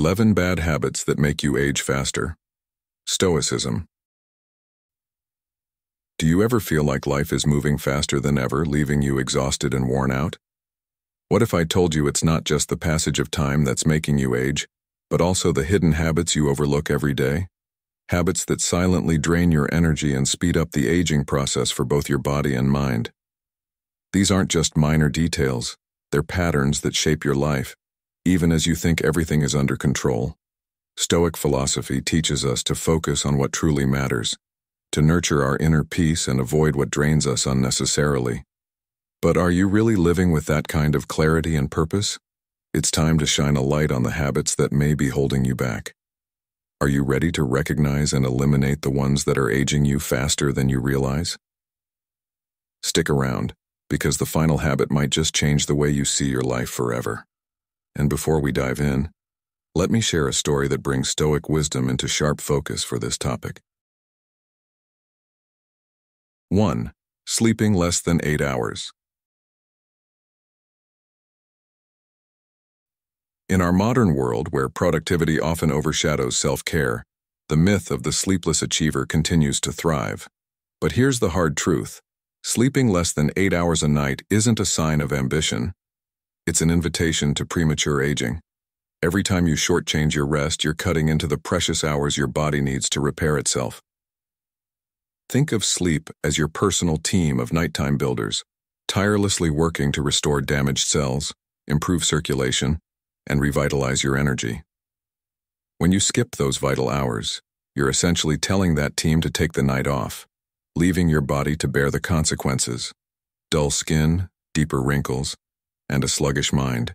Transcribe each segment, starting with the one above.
11 bad habits that make you age faster. Stoicism. Do you ever feel like life is moving faster than ever, leaving you exhausted and worn out? What if I told you it's not just the passage of time that's making you age, but also the hidden habits you overlook every day? Habits that silently drain your energy and speed up the aging process for both your body and mind. These aren't just minor details, they're patterns that shape your life, even as you think everything is under control. Stoic philosophy teaches us to focus on what truly matters, to nurture our inner peace and avoid what drains us unnecessarily. But are you really living with that kind of clarity and purpose? It's time to shine a light on the habits that may be holding you back. Are you ready to recognize and eliminate the ones that are aging you faster than you realize? Stick around, because the final habit might just change the way you see your life forever. And before we dive in, let me share a story that brings Stoic wisdom into sharp focus for this topic. 1. Sleeping less than 8 hours. In our modern world, where productivity often overshadows self-care, the myth of the sleepless achiever continues to thrive. But here's the hard truth. Sleeping less than 8 hours a night isn't a sign of ambition. It's an invitation to premature aging. Every time you shortchange your rest, you're cutting into the precious hours your body needs to repair itself. Think of sleep as your personal team of nighttime builders, tirelessly working to restore damaged cells, improve circulation, and revitalize your energy. When you skip those vital hours, you're essentially telling that team to take the night off, leaving your body to bear the consequences: dull skin, deeper wrinkles, and a sluggish mind.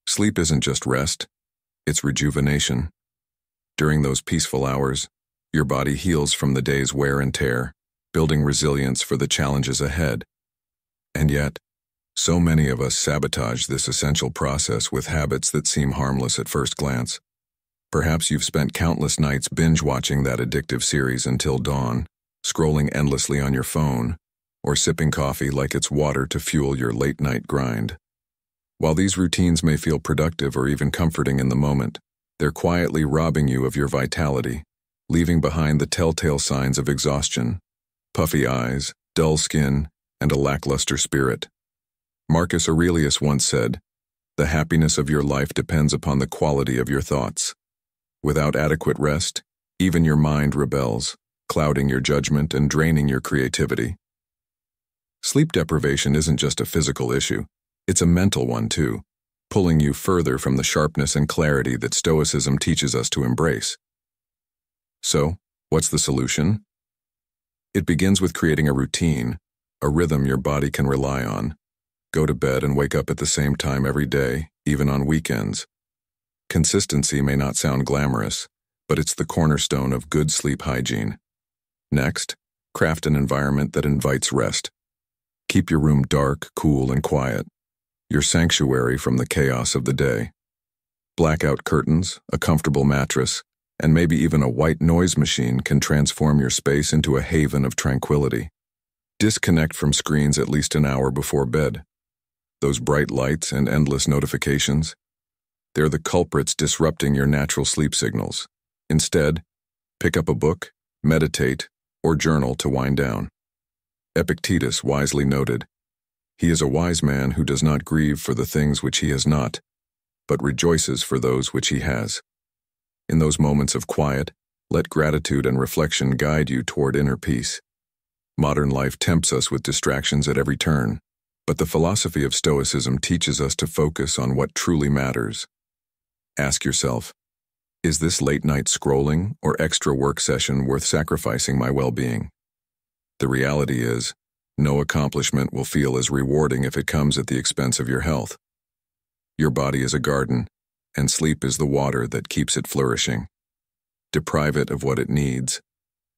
Sleep isn't just rest, it's rejuvenation. During those peaceful hours, your body heals from the day's wear and tear, building resilience for the challenges ahead. And yet, so many of us sabotage this essential process with habits that seem harmless at first glance. Perhaps you've spent countless nights binge-watching that addictive series until dawn, scrolling endlessly on your phone, or sipping coffee like it's water to fuel your late-night grind. While these routines may feel productive or even comforting in the moment, they're quietly robbing you of your vitality, leaving behind the telltale signs of exhaustion: puffy eyes, dull skin, and a lackluster spirit. Marcus Aurelius once said, "The happiness of your life depends upon the quality of your thoughts." Without adequate rest, even your mind rebels, clouding your judgment and draining your creativity. Sleep deprivation isn't just a physical issue, it's a mental one too, pulling you further from the sharpness and clarity that Stoicism teaches us to embrace. So, what's the solution? It begins with creating a routine, a rhythm your body can rely on. Go to bed and wake up at the same time every day, even on weekends. Consistency may not sound glamorous, but it's the cornerstone of good sleep hygiene. Next, craft an environment that invites rest. Keep your room dark, cool, and quiet, your sanctuary from the chaos of the day. Blackout curtains, a comfortable mattress, and maybe even a white noise machine can transform your space into a haven of tranquility. Disconnect from screens at least an hour before bed. Those bright lights and endless notifications, they're the culprits disrupting your natural sleep signals. Instead, pick up a book, meditate, or journal to wind down. Epictetus wisely noted, "He is a wise man who does not grieve for the things which he has not, but rejoices for those which he has." In those moments of quiet, let gratitude and reflection guide you toward inner peace. Modern life tempts us with distractions at every turn, but the philosophy of Stoicism teaches us to focus on what truly matters. Ask yourself, is this late-night scrolling or extra work session worth sacrificing my well-being? The reality is, no accomplishment will feel as rewarding if it comes at the expense of your health. Your body is a garden, and sleep is the water that keeps it flourishing. Deprive it of what it needs,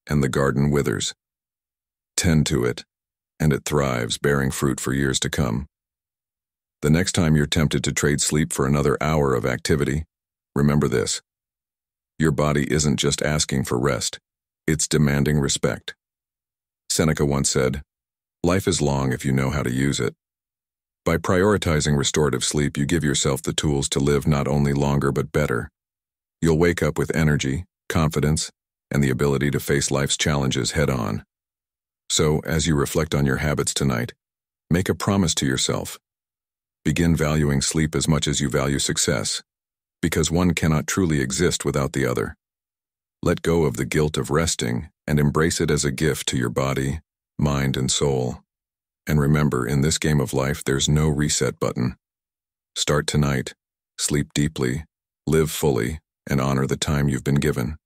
and the garden withers. Tend to it, and it thrives, bearing fruit for years to come. The next time you're tempted to trade sleep for another hour of activity, remember this: your body isn't just asking for rest, it's demanding respect. Seneca once said, "Life is long if you know how to use it." By prioritizing restorative sleep, you give yourself the tools to live not only longer but better, You'll wake up with energy, confidence, and the ability to face life's challenges head-on. So, as you reflect on your habits tonight, make a promise to yourself. Begin valuing sleep as much as you value success, because one cannot truly exist without the other. Let go of the guilt of resting and embrace it as a gift to your body, mind, and soul. And remember, in this game of life, there's no reset button. Start tonight, sleep deeply, live fully, and honor the time you've been given.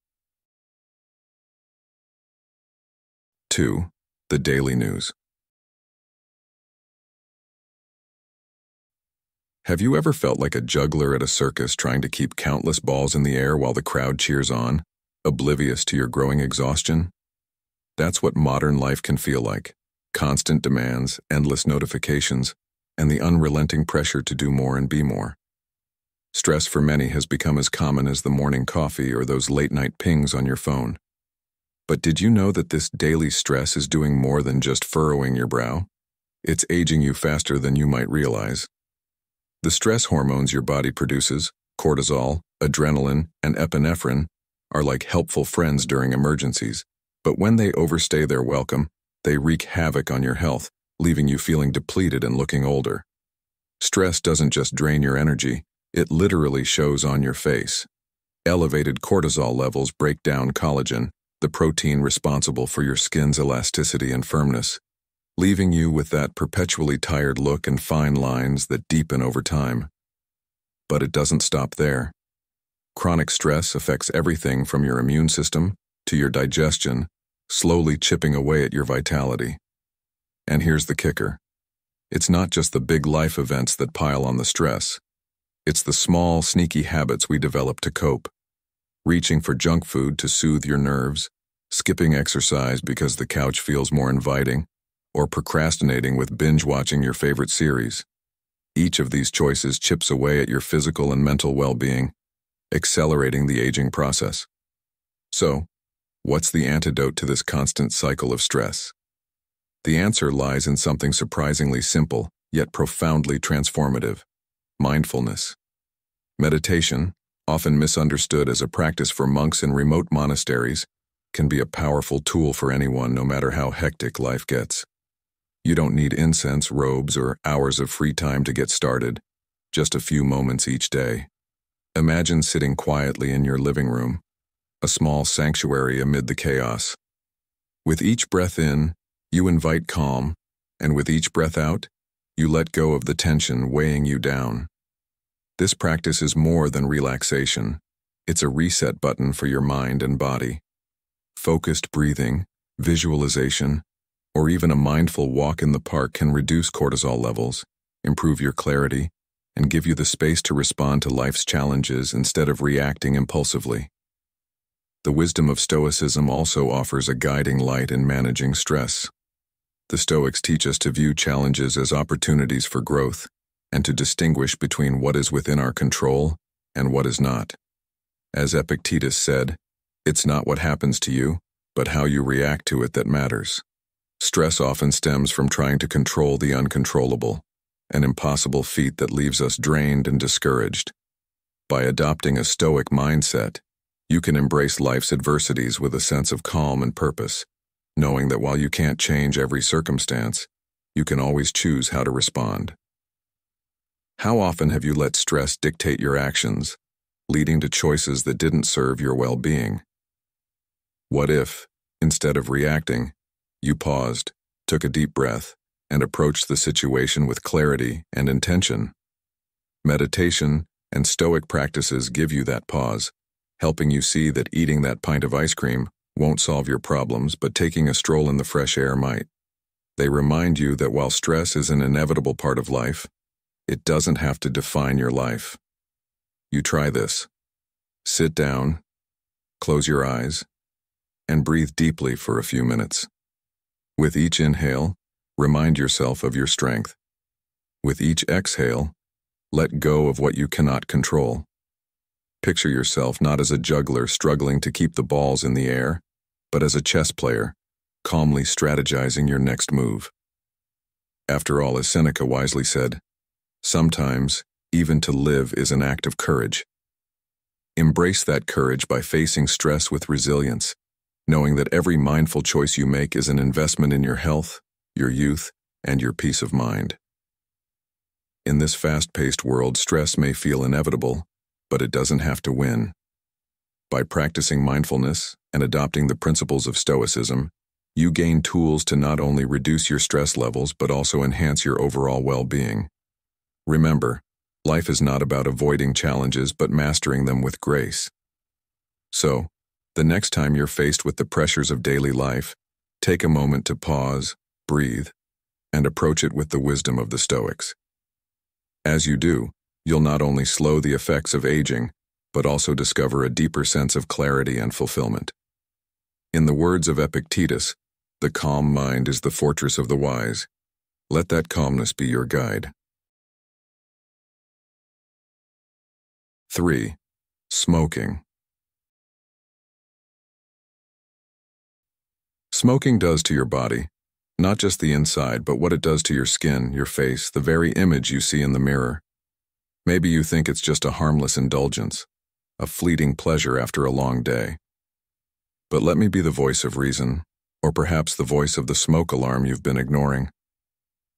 2. The daily news. Have you ever felt like a juggler at a circus trying to keep countless balls in the air while the crowd cheers on, oblivious to your growing exhaustion? That's what modern life can feel like. Constant demands, endless notifications, and the unrelenting pressure to do more and be more. Stress for many has become as common as the morning coffee or those late-night pings on your phone. But did you know that this daily stress is doing more than just furrowing your brow? It's aging you faster than you might realize. The stress hormones your body produces, cortisol, adrenaline, and epinephrine, are like helpful friends during emergencies, but when they overstay their welcome, they wreak havoc on your health, leaving you feeling depleted and looking older. Stress doesn't just drain your energy, it literally shows on your face. Elevated cortisol levels break down collagen, the protein responsible for your skin's elasticity and firmness, leaving you with that perpetually tired look and fine lines that deepen over time. But it doesn't stop there. Chronic stress affects everything from your immune system to your digestion, slowly chipping away at your vitality. And here's the kicker. It's not just the big life events that pile on the stress. It's the small, sneaky habits we develop to cope. Reaching for junk food to soothe your nerves, skipping exercise because the couch feels more inviting, or procrastinating with binge-watching your favorite series. Each of these choices chips away at your physical and mental well-being, accelerating the aging process. So, what's the antidote to this constant cycle of stress? The answer lies in something surprisingly simple, yet profoundly transformative: mindfulness. Meditation, often misunderstood as a practice for monks in remote monasteries, can be a powerful tool for anyone no matter how hectic life gets. You don't need incense, robes, or hours of free time to get started, just a few moments each day. Imagine sitting quietly in your living room, a small sanctuary amid the chaos. With each breath in, you invite calm, and with each breath out, you let go of the tension weighing you down. This practice is more than relaxation. It's a reset button for your mind and body. Focused breathing, visualization, or even a mindful walk in the park can reduce cortisol levels, improve your clarity, and give you the space to respond to life's challenges instead of reacting impulsively. The wisdom of Stoicism also offers a guiding light in managing stress. The Stoics teach us to view challenges as opportunities for growth and to distinguish between what is within our control and what is not. As Epictetus said, "It's not what happens to you, but how you react to it that matters." Stress often stems from trying to control the uncontrollable, an impossible feat that leaves us drained and discouraged. By adopting a Stoic mindset, you can embrace life's adversities with a sense of calm and purpose, knowing that while you can't change every circumstance, you can always choose how to respond. How often have you let stress dictate your actions, leading to choices that didn't serve your well-being? What if, instead of reacting, you paused, took a deep breath, and approached the situation with clarity and intention? Meditation and Stoic practices give you that pause, helping you see that eating that pint of ice cream won't solve your problems, but taking a stroll in the fresh air might. They remind you that while stress is an inevitable part of life, it doesn't have to define your life. You try this. Sit down, close your eyes, and breathe deeply for a few minutes. With each inhale, remind yourself of your strength. With each exhale, let go of what you cannot control. Picture yourself not as a juggler struggling to keep the balls in the air, but as a chess player, calmly strategizing your next move. After all, as Seneca wisely said, sometimes, even to live is an act of courage. Embrace that courage by facing stress with resilience, knowing that every mindful choice you make is an investment in your health, your youth, and your peace of mind. In this fast-paced world, stress may feel inevitable, but it doesn't have to win. By practicing mindfulness and adopting the principles of Stoicism, you gain tools to not only reduce your stress levels but also enhance your overall well-being. Remember, life is not about avoiding challenges but mastering them with grace. So, the next time you're faced with the pressures of daily life, take a moment to pause, breathe, and approach it with the wisdom of the Stoics. As you do, you'll not only slow the effects of aging, but also discover a deeper sense of clarity and fulfillment. In the words of Epictetus, the calm mind is the fortress of the wise. Let that calmness be your guide. 3. Smoking. Smoking does to your body, not just the inside, but what it does to your skin, your face, the very image you see in the mirror. Maybe you think it's just a harmless indulgence, a fleeting pleasure after a long day. But let me be the voice of reason, or perhaps the voice of the smoke alarm you've been ignoring.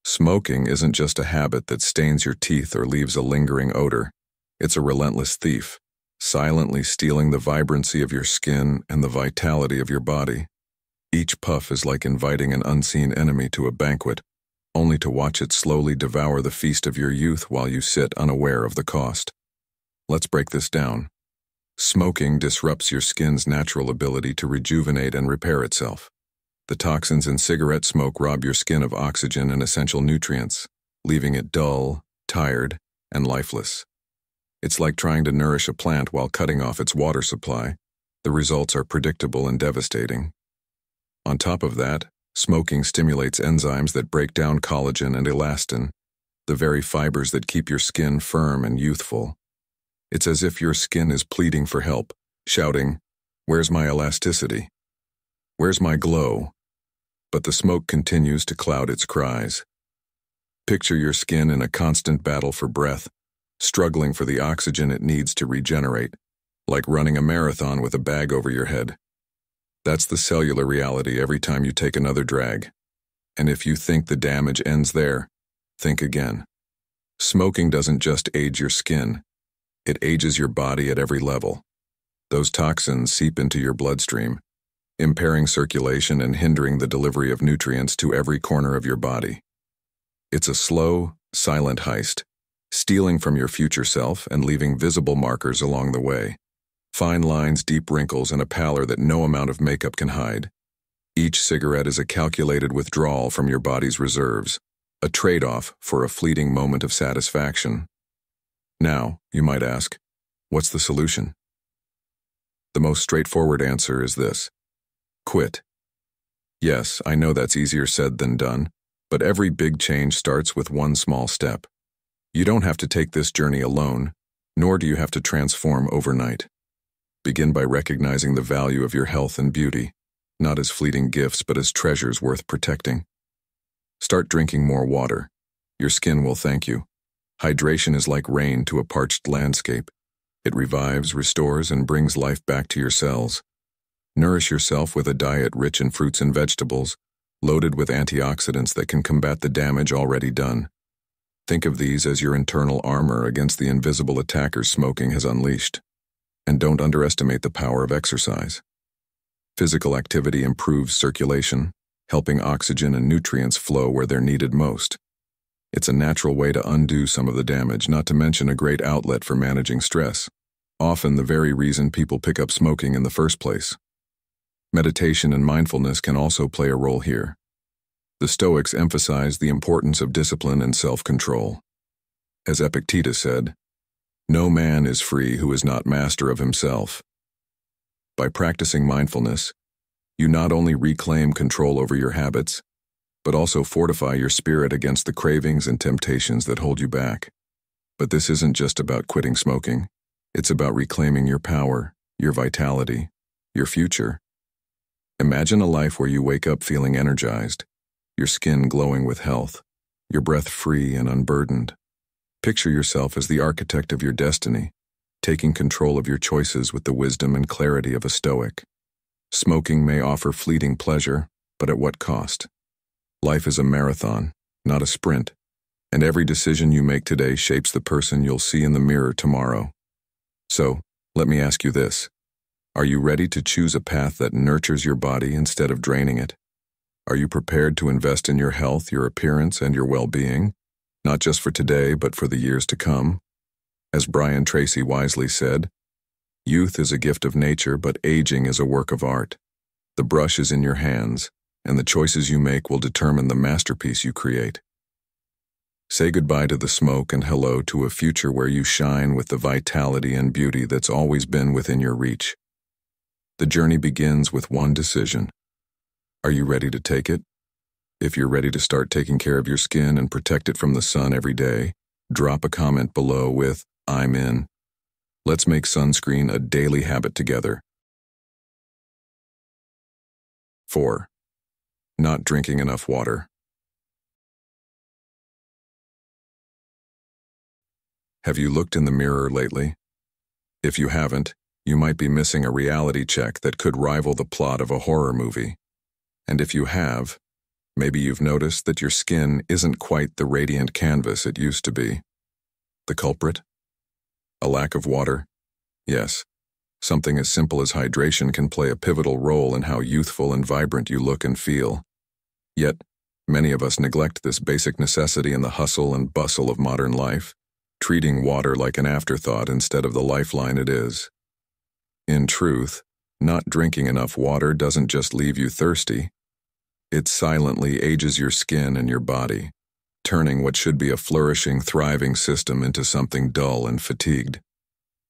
Smoking isn't just a habit that stains your teeth or leaves a lingering odor. It's a relentless thief, silently stealing the vibrancy of your skin and the vitality of your body. Each puff is like inviting an unseen enemy to a banquet, only to watch it slowly devour the feast of your youth while you sit unaware of the cost. Let's break this down. Smoking disrupts your skin's natural ability to rejuvenate and repair itself. The toxins in cigarette smoke rob your skin of oxygen and essential nutrients, leaving it dull, tired, and lifeless. It's like trying to nourish a plant while cutting off its water supply. The results are predictable and devastating. On top of that, smoking stimulates enzymes that break down collagen and elastin, the very fibers that keep your skin firm and youthful. It's as if your skin is pleading for help, shouting, "Where's my elasticity? Where's my glow?" But the smoke continues to cloud its cries. Picture your skin in a constant battle for breath, struggling for the oxygen it needs to regenerate, like running a marathon with a bag over your head. That's the cellular reality every time you take another drag. And if you think the damage ends there, think again. Smoking doesn't just age your skin, it ages your body at every level. Those toxins seep into your bloodstream, impairing circulation and hindering the delivery of nutrients to every corner of your body. It's a slow, silent heist, stealing from your future self and leaving visible markers along the way. Fine lines, deep wrinkles, and a pallor that no amount of makeup can hide. Each cigarette is a calculated withdrawal from your body's reserves, a trade-off for a fleeting moment of satisfaction. Now, you might ask, what's the solution? The most straightforward answer is this: quit. Yes, I know that's easier said than done, but every big change starts with one small step. You don't have to take this journey alone, nor do you have to transform overnight. Begin by recognizing the value of your health and beauty, not as fleeting gifts but as treasures worth protecting. Start drinking more water. Your skin will thank you. Hydration is like rain to a parched landscape. It revives, restores, and brings life back to your cells. Nourish yourself with a diet rich in fruits and vegetables, loaded with antioxidants that can combat the damage already done. Think of these as your internal armor against the invisible attackers smoking has unleashed. And don't underestimate the power of exercise. Physical activity improves circulation, helping oxygen and nutrients flow where they're needed most. It's a natural way to undo some of the damage, not to mention a great outlet for managing stress, often the very reason people pick up smoking in the first place. Meditation and mindfulness can also play a role here. The Stoics emphasize the importance of discipline and self-control. As Epictetus said, "No man is free who is not master of himself." By practicing mindfulness, you not only reclaim control over your habits, but also fortify your spirit against the cravings and temptations that hold you back. But this isn't just about quitting smoking. It's about reclaiming your power, your vitality, your future. Imagine a life where you wake up feeling energized, your skin glowing with health, your breath free and unburdened. Picture yourself as the architect of your destiny, taking control of your choices with the wisdom and clarity of a Stoic. Smoking may offer fleeting pleasure, but at what cost? Life is a marathon, not a sprint, and every decision you make today shapes the person you'll see in the mirror tomorrow. So, let me ask you this. Are you ready to choose a path that nurtures your body instead of draining it? Are you prepared to invest in your health, your appearance, and your well-being, not just for today, but for the years to come? As Brian Tracy wisely said, "Youth is a gift of nature, but aging is a work of art. The brush is in your hands, and the choices you make will determine the masterpiece you create." Say goodbye to the smoke and hello to a future where you shine with the vitality and beauty that's always been within your reach. The journey begins with one decision. Are you ready to take it? If you're ready to start taking care of your skin and protect it from the sun every day, drop a comment below with, "I'm in." Let's make sunscreen a daily habit together. 4. Not drinking enough water. Have you looked in the mirror lately? If you haven't, you might be missing a reality check that could rival the plot of a horror movie. And if you have, maybe you've noticed that your skin isn't quite the radiant canvas it used to be. The culprit? A lack of water? Yes. Something as simple as hydration can play a pivotal role in how youthful and vibrant you look and feel. Yet, many of us neglect this basic necessity in the hustle and bustle of modern life, treating water like an afterthought instead of the lifeline it is. In truth, not drinking enough water doesn't just leave you thirsty. It silently ages your skin and your body, turning what should be a flourishing, thriving system into something dull and fatigued.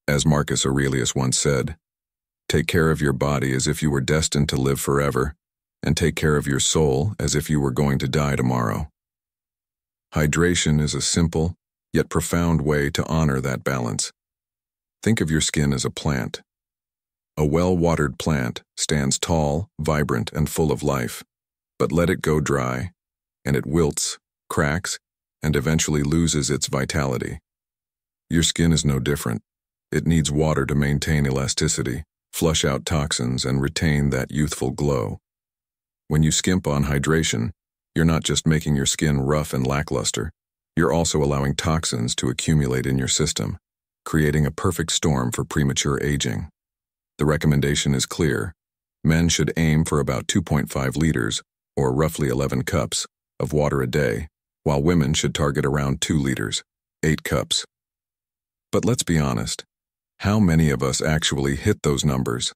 As Marcus Aurelius once said, "Take care of your body as if you were destined to live forever, and take care of your soul as if you were going to die tomorrow." Hydration is a simple, yet profound way to honor that balance. Think of your skin as a plant. A well-watered plant stands tall, vibrant, and full of life, but let it go dry, and it wilts, cracks, and eventually loses its vitality. Your skin is no different. It needs water to maintain elasticity, flush out toxins, and retain that youthful glow. When you skimp on hydration, you're not just making your skin rough and lackluster, you're also allowing toxins to accumulate in your system, creating a perfect storm for premature aging. The recommendation is clear. Men should aim for about 2.5 liters, or roughly 11 cups, of water a day, while women should target around 2 liters, 8 cups. But let's be honest. How many of us actually hit those numbers?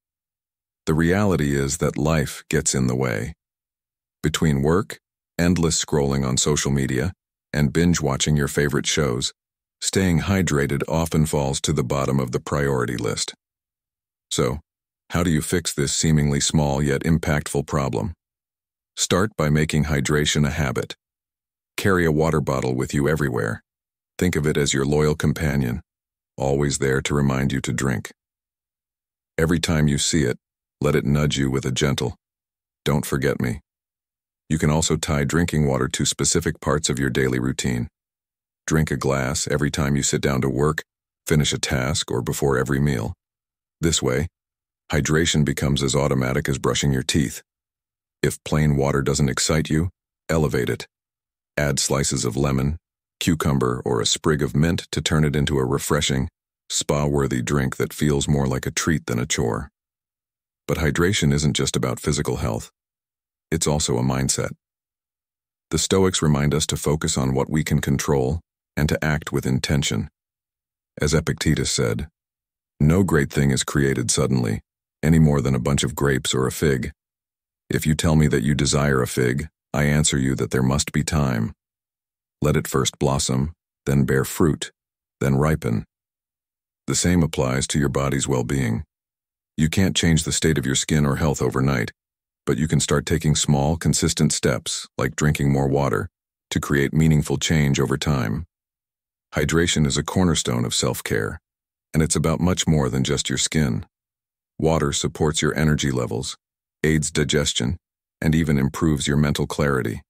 The reality is that life gets in the way. Between work, endless scrolling on social media, and binge-watching your favorite shows, staying hydrated often falls to the bottom of the priority list. So, how do you fix this seemingly small yet impactful problem? Start by making hydration a habit. Carry a water bottle with you everywhere. Think of it as your loyal companion, always there to remind you to drink. Every time you see it, let it nudge you with a gentle, "Don't forget me." You can also tie drinking water to specific parts of your daily routine. Drink a glass every time you sit down to work, finish a task, or before every meal. This way, hydration becomes as automatic as brushing your teeth. If plain water doesn't excite you, elevate it. Add slices of lemon, cucumber, or a sprig of mint to turn it into a refreshing, spa-worthy drink that feels more like a treat than a chore. But hydration isn't just about physical health. It's also a mindset. The Stoics remind us to focus on what we can control and to act with intention. As Epictetus said, "No great thing is created suddenly, any more than a bunch of grapes or a fig. If you tell me that you desire a fig, I answer you that there must be time. Let it first blossom, then bear fruit, then ripen." The same applies to your body's well-being. You can't change the state of your skin or health overnight, but you can start taking small, consistent steps, like drinking more water, to create meaningful change over time. Hydration is a cornerstone of self-care, and it's about much more than just your skin. Water supports your energy levels, aids digestion, and even improves your mental clarity.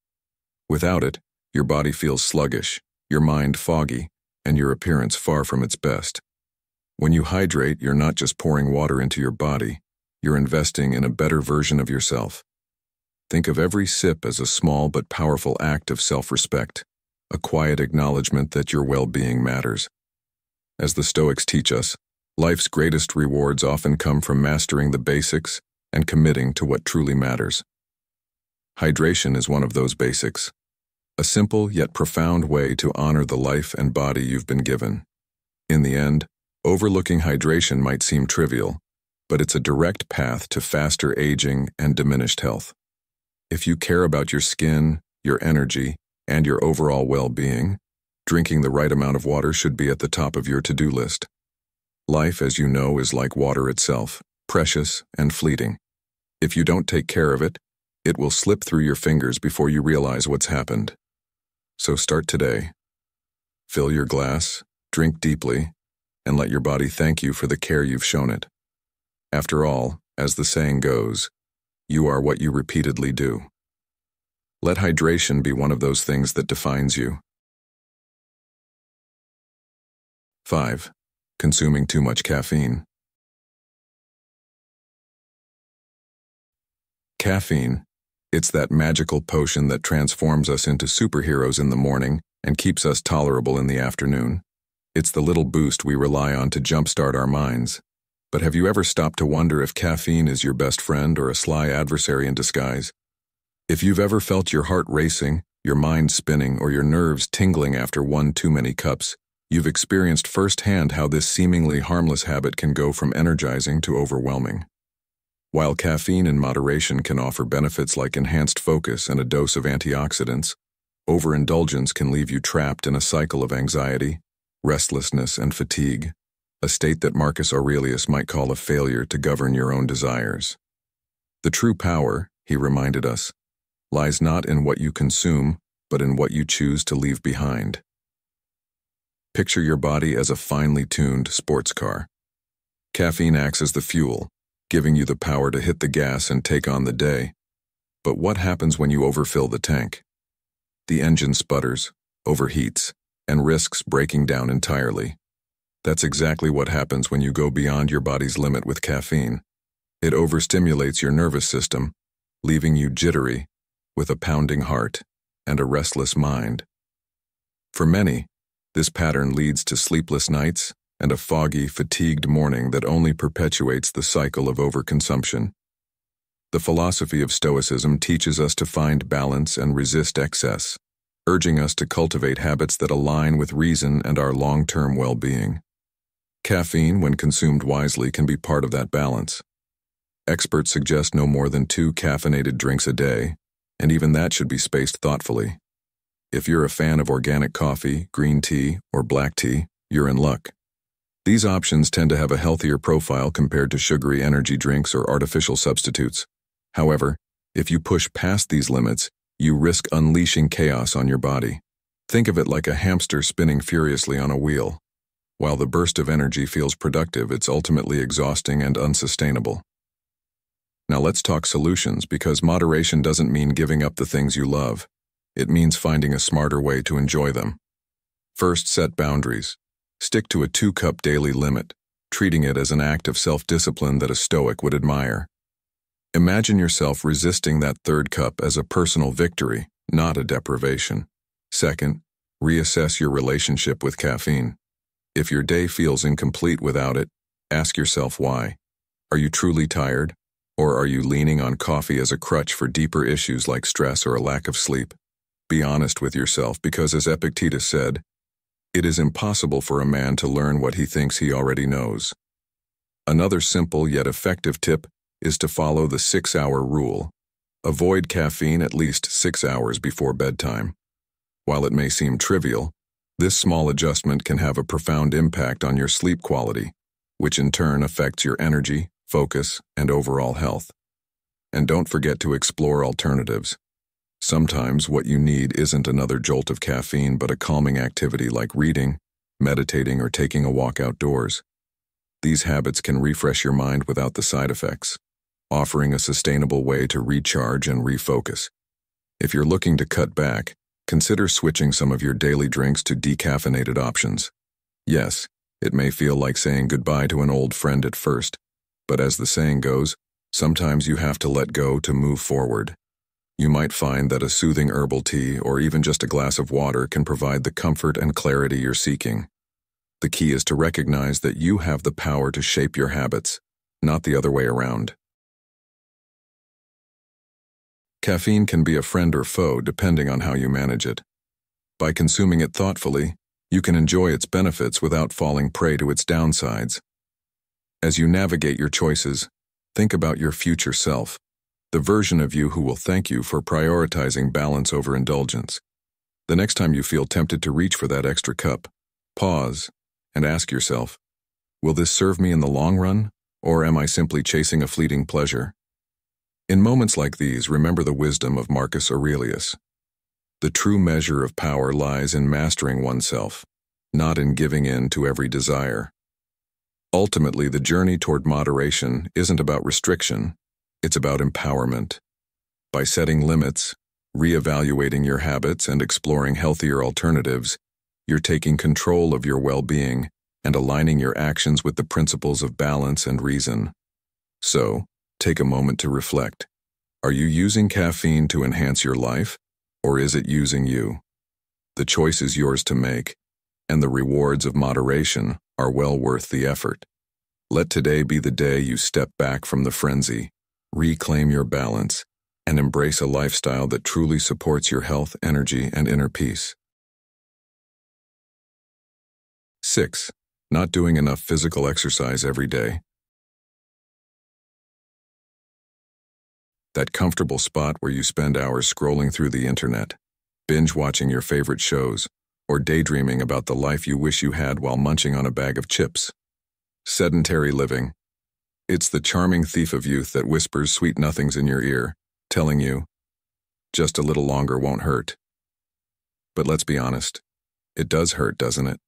Without it, your body feels sluggish, your mind foggy, and your appearance far from its best. When you hydrate, you're not just pouring water into your body, you're investing in a better version of yourself. Think of every sip as a small but powerful act of self-respect, a quiet acknowledgement that your well-being matters. As the Stoics teach us, life's greatest rewards often come from mastering the basics and committing to what truly matters. Hydration is one of those basics, a simple yet profound way to honor the life and body you've been given. In the end, overlooking hydration might seem trivial, but it's a direct path to faster aging and diminished health. If you care about your skin, your energy, and your overall well-being, drinking the right amount of water should be at the top of your to-do list. Life, as you know, is like water itself, precious and fleeting. If you don't take care of it, it will slip through your fingers before you realize what's happened. So start today. Fill your glass, drink deeply, and let your body thank you for the care you've shown it. After all, as the saying goes, you are what you repeatedly do. Let hydration be one of those things that defines you. 5. Consuming too much caffeine. Caffeine, it's that magical potion that transforms us into superheroes in the morning and keeps us tolerable in the afternoon. It's the little boost we rely on to jumpstart our minds. But have you ever stopped to wonder if caffeine is your best friend or a sly adversary in disguise? If you've ever felt your heart racing, your mind spinning, or your nerves tingling after one too many cups, you've experienced firsthand how this seemingly harmless habit can go from energizing to overwhelming. While caffeine in moderation can offer benefits like enhanced focus and a dose of antioxidants, overindulgence can leave you trapped in a cycle of anxiety, restlessness, and fatigue, a state that Marcus Aurelius might call a failure to govern your own desires. The true power, he reminded us, lies not in what you consume, but in what you choose to leave behind. Picture your body as a finely tuned sports car. Caffeine acts as the fuel, giving you the power to hit the gas and take on the day. But what happens when you overfill the tank? The engine sputters, overheats, and risks breaking down entirely. That's exactly what happens when you go beyond your body's limit with caffeine. It overstimulates your nervous system, leaving you jittery, with a pounding heart and a restless mind. For many, this pattern leads to sleepless nights and a foggy, fatigued morning that only perpetuates the cycle of overconsumption. The philosophy of Stoicism teaches us to find balance and resist excess, urging us to cultivate habits that align with reason and our long-term well-being. Caffeine, when consumed wisely, can be part of that balance. Experts suggest no more than 2 caffeinated drinks a day, and even that should be spaced thoughtfully. If you're a fan of organic coffee, green tea, or black tea, you're in luck. These options tend to have a healthier profile compared to sugary energy drinks or artificial substitutes. However, if you push past these limits, you risk unleashing chaos on your body. Think of it like a hamster spinning furiously on a wheel. While the burst of energy feels productive, it's ultimately exhausting and unsustainable. Now let's talk solutions, because moderation doesn't mean giving up the things you love. It means finding a smarter way to enjoy them. First, set boundaries. Stick to a 2-cup daily limit, treating it as an act of self-discipline that a Stoic would admire. Imagine yourself resisting that 3rd cup as a personal victory, not a deprivation. Second, reassess your relationship with caffeine. If your day feels incomplete without it, ask yourself why. Are you truly tired? Or are you leaning on coffee as a crutch for deeper issues like stress or a lack of sleep? Be honest with yourself, because as Epictetus said, it is impossible for a man to learn what he thinks he already knows. Another simple yet effective tip is to follow the 6-hour rule. Avoid caffeine at least 6 hours before bedtime. While it may seem trivial, this small adjustment can have a profound impact on your sleep quality, which in turn affects your energy, focus, and overall health. And don't forget to explore alternatives. Sometimes what you need isn't another jolt of caffeine, but a calming activity like reading, meditating, or taking a walk outdoors. These habits can refresh your mind without the side effects, offering a sustainable way to recharge and refocus. If you're looking to cut back, consider switching some of your daily drinks to decaffeinated options. Yes, It may feel like saying goodbye to an old friend at first, but as the saying goes, sometimes you have to let go to move forward. You might find that a soothing herbal tea or even just a glass of water can provide the comfort and clarity you're seeking. The key is to recognize that you have the power to shape your habits, not the other way around. Caffeine can be a friend or foe depending on how you manage it. By consuming it thoughtfully, you can enjoy its benefits without falling prey to its downsides. As you navigate your choices, think about your future self, the version of you who will thank you for prioritizing balance over indulgence. The next time you feel tempted to reach for that extra cup, pause and ask yourself, will this serve me in the long run, or am I simply chasing a fleeting pleasure? In moments like these, remember the wisdom of Marcus Aurelius. The true measure of power lies in mastering oneself, not in giving in to every desire. Ultimately, the journey toward moderation isn't about restriction, it's about empowerment. By setting limits, reevaluating your habits, and exploring healthier alternatives, you're taking control of your well-being and aligning your actions with the principles of balance and reason. So, take a moment to reflect. Are you using caffeine to enhance your life, or is it using you? The choice is yours to make, and the rewards of moderation are well worth the effort. Let today be the day you step back from the frenzy, reclaim your balance, and embrace a lifestyle that truly supports your health, energy, and inner peace. 6. Not doing enough physical exercise every day. That comfortable spot where you spend hours scrolling through the internet, binge-watching your favorite shows, or daydreaming about the life you wish you had while munching on a bag of chips. Sedentary living. It's the charming thief of youth that whispers sweet nothings in your ear, telling you, just a little longer won't hurt. But let's be honest, it does hurt, doesn't it?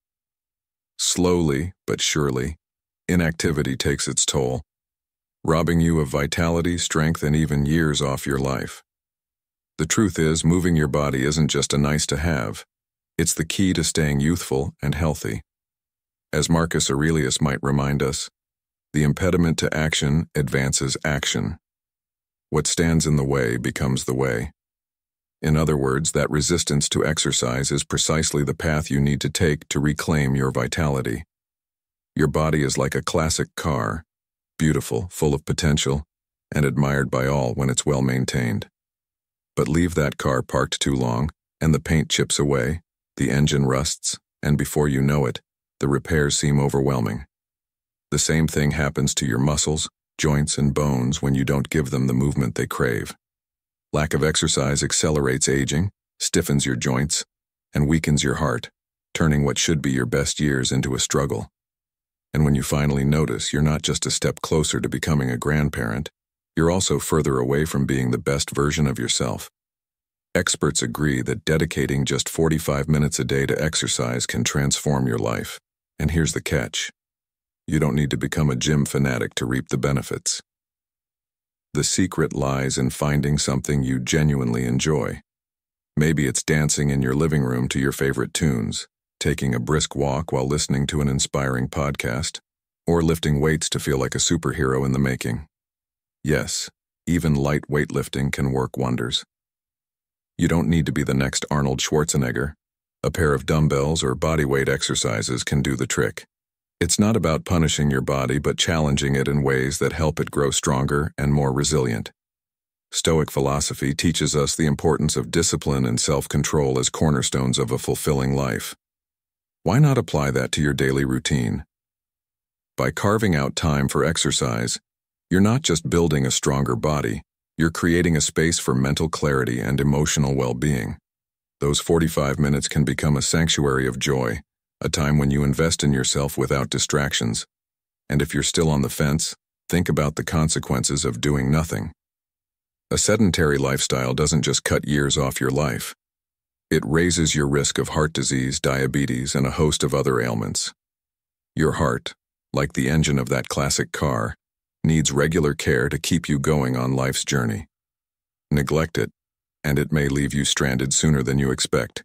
Slowly, but surely, inactivity takes its toll, robbing you of vitality, strength, and even years off your life. The truth is, moving your body isn't just a nice to have, it's the key to staying youthful and healthy. As Marcus Aurelius might remind us, the impediment to action advances action. What stands in the way becomes the way. In other words, that resistance to exercise is precisely the path you need to take to reclaim your vitality. Your body is like a classic car, beautiful, full of potential, and admired by all when it's well maintained. But leave that car parked too long, and the paint chips away, the engine rusts, and before you know it, the repairs seem overwhelming. The same thing happens to your muscles, joints, and bones when you don't give them the movement they crave. Lack of exercise accelerates aging, stiffens your joints, and weakens your heart, turning what should be your best years into a struggle. And when you finally notice, you're not just a step closer to becoming a grandparent, you're also further away from being the best version of yourself. Experts agree that dedicating just 45 minutes a day to exercise can transform your life. And here's the catch. You don't need to become a gym fanatic to reap the benefits. The secret lies in finding something you genuinely enjoy. Maybe it's dancing in your living room to your favorite tunes, taking a brisk walk while listening to an inspiring podcast, or lifting weights to feel like a superhero in the making. Yes, even light weightlifting can work wonders. You don't need to be the next Arnold Schwarzenegger. A pair of dumbbells or bodyweight exercises can do the trick. It's not about punishing your body, but challenging it in ways that help it grow stronger and more resilient. Stoic philosophy teaches us the importance of discipline and self-control as cornerstones of a fulfilling life. Why not apply that to your daily routine? By carving out time for exercise, you're not just building a stronger body, you're creating a space for mental clarity and emotional well-being. Those 45 minutes can become a sanctuary of joy, a time when you invest in yourself without distractions. And if you're still on the fence, think about the consequences of doing nothing. A sedentary lifestyle doesn't just cut years off your life. It raises your risk of heart disease, diabetes, and a host of other ailments. Your heart, like the engine of that classic car, needs regular care to keep you going on life's journey. Neglect it, and it may leave you stranded sooner than you expect.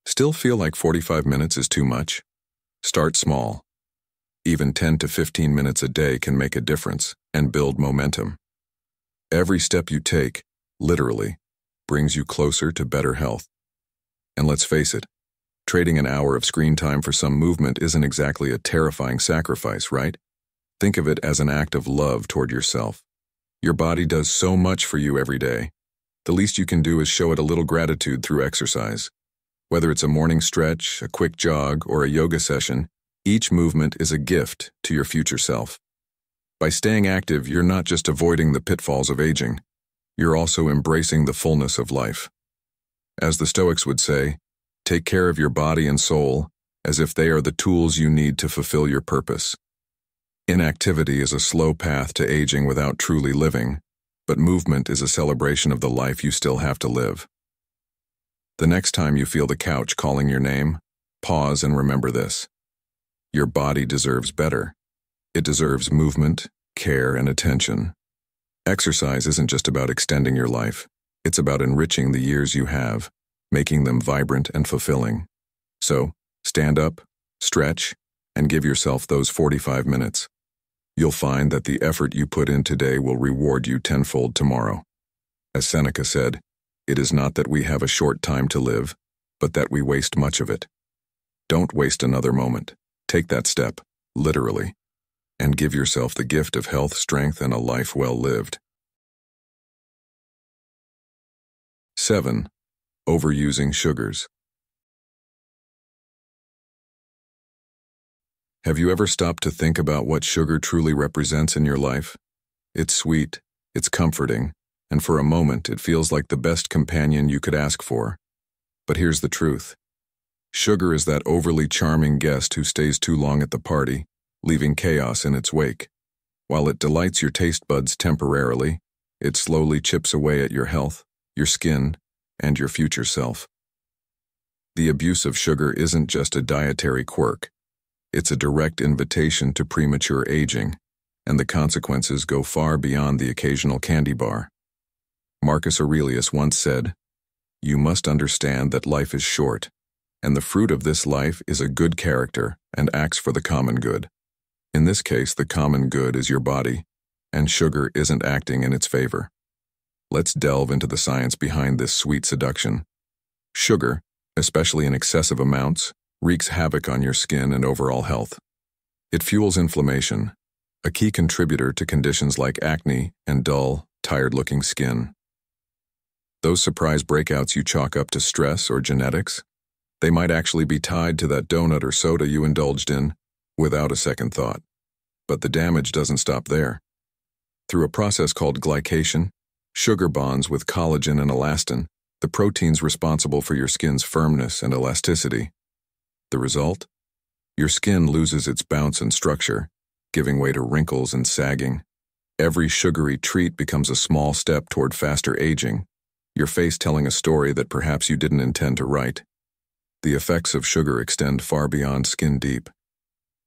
Still feel like 45 minutes is too much? Start small. Even 10 to 15 minutes a day can make a difference and build momentum. Every step you take, literally, brings you closer to better health. And let's face it, trading an hour of screen time for some movement isn't exactly a terrifying sacrifice, right? Think of it as an act of love toward yourself. Your body does so much for you every day. The least you can do is show it a little gratitude through exercise. Whether it's a morning stretch, a quick jog, or a yoga session, each movement is a gift to your future self. By staying active, you're not just avoiding the pitfalls of aging, you're also embracing the fullness of life. As the Stoics would say, take care of your body and soul as if they are the tools you need to fulfill your purpose. Inactivity is a slow path to aging without truly living, but movement is a celebration of the life you still have to live. The next time you feel the couch calling your name, pause and remember this. Your body deserves better. It deserves movement, care, and attention. Exercise isn't just about extending your life. It's about enriching the years you have, making them vibrant and fulfilling. So, stand up, stretch, and give yourself those 45 minutes. You'll find that the effort you put in today will reward you tenfold tomorrow. As Seneca said, it is not that we have a short time to live, but that we waste much of it. Don't waste another moment. Take that step, literally, and give yourself the gift of health, strength, and a life well lived. 7. Overusing sugars. Have you ever stopped to think about what sugar truly represents in your life? It's sweet, it's comforting, and for a moment it feels like the best companion you could ask for. But here's the truth. Sugar is that overly charming guest who stays too long at the party, leaving chaos in its wake. While it delights your taste buds temporarily, it slowly chips away at your health, your skin, and your future self. The abuse of sugar isn't just a dietary quirk. It's a direct invitation to premature aging, and the consequences go far beyond the occasional candy bar. Marcus Aurelius once said, "You must understand that life is short, and the fruit of this life is a good character and acts for the common good." In this case, the common good is your body, and sugar isn't acting in its favor. Let's delve into the science behind this sweet seduction. Sugar, especially in excessive amounts, wreaks havoc on your skin and overall health. It fuels inflammation, a key contributor to conditions like acne and dull, tired-looking skin. Those surprise breakouts you chalk up to stress or genetics, they might actually be tied to that donut or soda you indulged in without a second thought. But the damage doesn't stop there. Through a process called glycation, sugar bonds with collagen and elastin, the proteins responsible for your skin's firmness and elasticity. The result? Your skin loses its bounce and structure, giving way to wrinkles and sagging. Every sugary treat becomes a small step toward faster aging, your face telling a story that perhaps you didn't intend to write. The effects of sugar extend far beyond skin deep.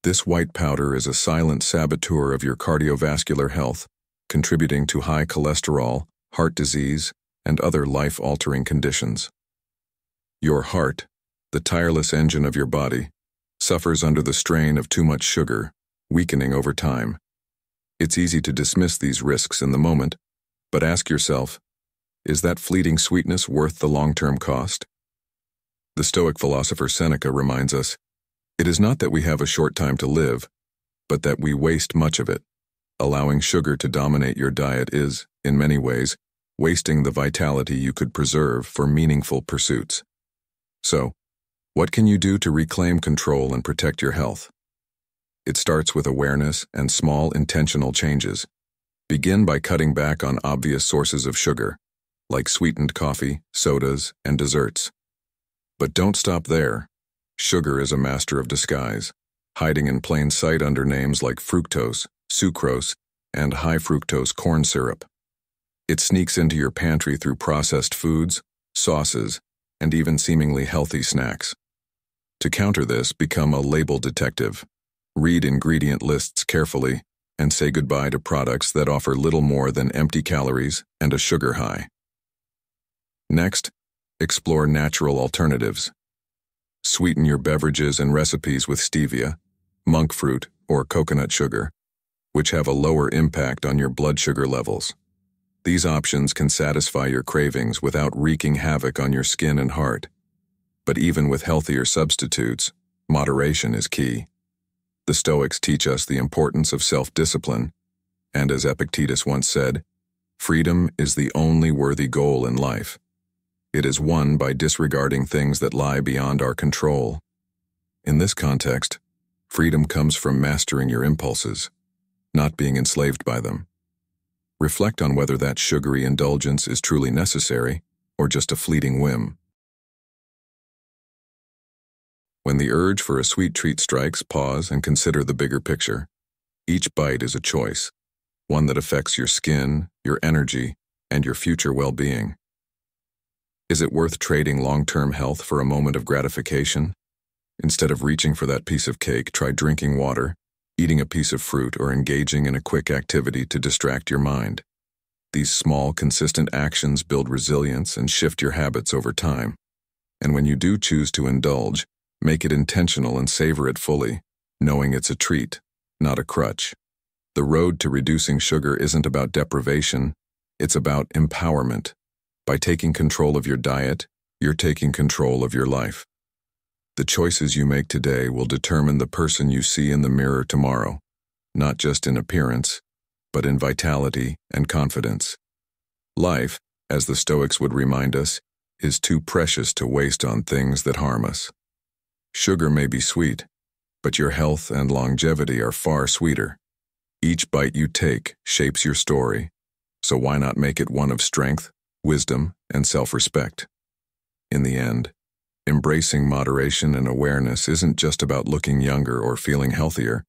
This white powder is a silent saboteur of your cardiovascular health, contributing to high cholesterol, heart disease, and other life-altering conditions. Your heart, the tireless engine of your body, suffers under the strain of too much sugar, weakening over time. It's easy to dismiss these risks in the moment, but ask yourself, is that fleeting sweetness worth the long-term cost? The Stoic philosopher Seneca reminds us, it is not that we have a short time to live, but that we waste much of it. Allowing sugar to dominate your diet is, in many ways, wasting the vitality you could preserve for meaningful pursuits. So, what can you do to reclaim control and protect your health? It starts with awareness and small intentional changes. Begin by cutting back on obvious sources of sugar, like sweetened coffee, sodas, and desserts. But don't stop there. Sugar is a master of disguise, hiding in plain sight under names like fructose, sucrose, and high fructose corn syrup. It sneaks into your pantry through processed foods, sauces, and even seemingly healthy snacks. To counter this, become a label detective. Read ingredient lists carefully and say goodbye to products that offer little more than empty calories and a sugar high. Next, explore natural alternatives. Sweeten your beverages and recipes with stevia, monk fruit, or coconut sugar, which have a lower impact on your blood sugar levels. These options can satisfy your cravings without wreaking havoc on your skin and heart. But even with healthier substitutes, moderation is key. The Stoics teach us the importance of self-discipline, and as Epictetus once said, freedom is the only worthy goal in life. It is won by disregarding things that lie beyond our control. In this context, freedom comes from mastering your impulses, not being enslaved by them. Reflect on whether that sugary indulgence is truly necessary or just a fleeting whim. When the urge for a sweet treat strikes, pause and consider the bigger picture. Each bite is a choice, one that affects your skin, your energy, and your future well-being. Is it worth trading long-term health for a moment of gratification? Instead of reaching for that piece of cake, try drinking water, eating a piece of fruit, or engaging in a quick activity to distract your mind. These small, consistent actions build resilience and shift your habits over time. And when you do choose to indulge, make it intentional and savor it fully, knowing it's a treat, not a crutch. The road to reducing sugar isn't about deprivation, it's about empowerment. By taking control of your diet, you're taking control of your life. The choices you make today will determine the person you see in the mirror tomorrow, not just in appearance, but in vitality and confidence. Life, as the Stoics would remind us, is too precious to waste on things that harm us. Sugar may be sweet, but your health and longevity are far sweeter. Each bite you take shapes your story, so why not make it one of strength, wisdom, and self-respect? In the end, embracing moderation and awareness isn't just about looking younger or feeling healthier,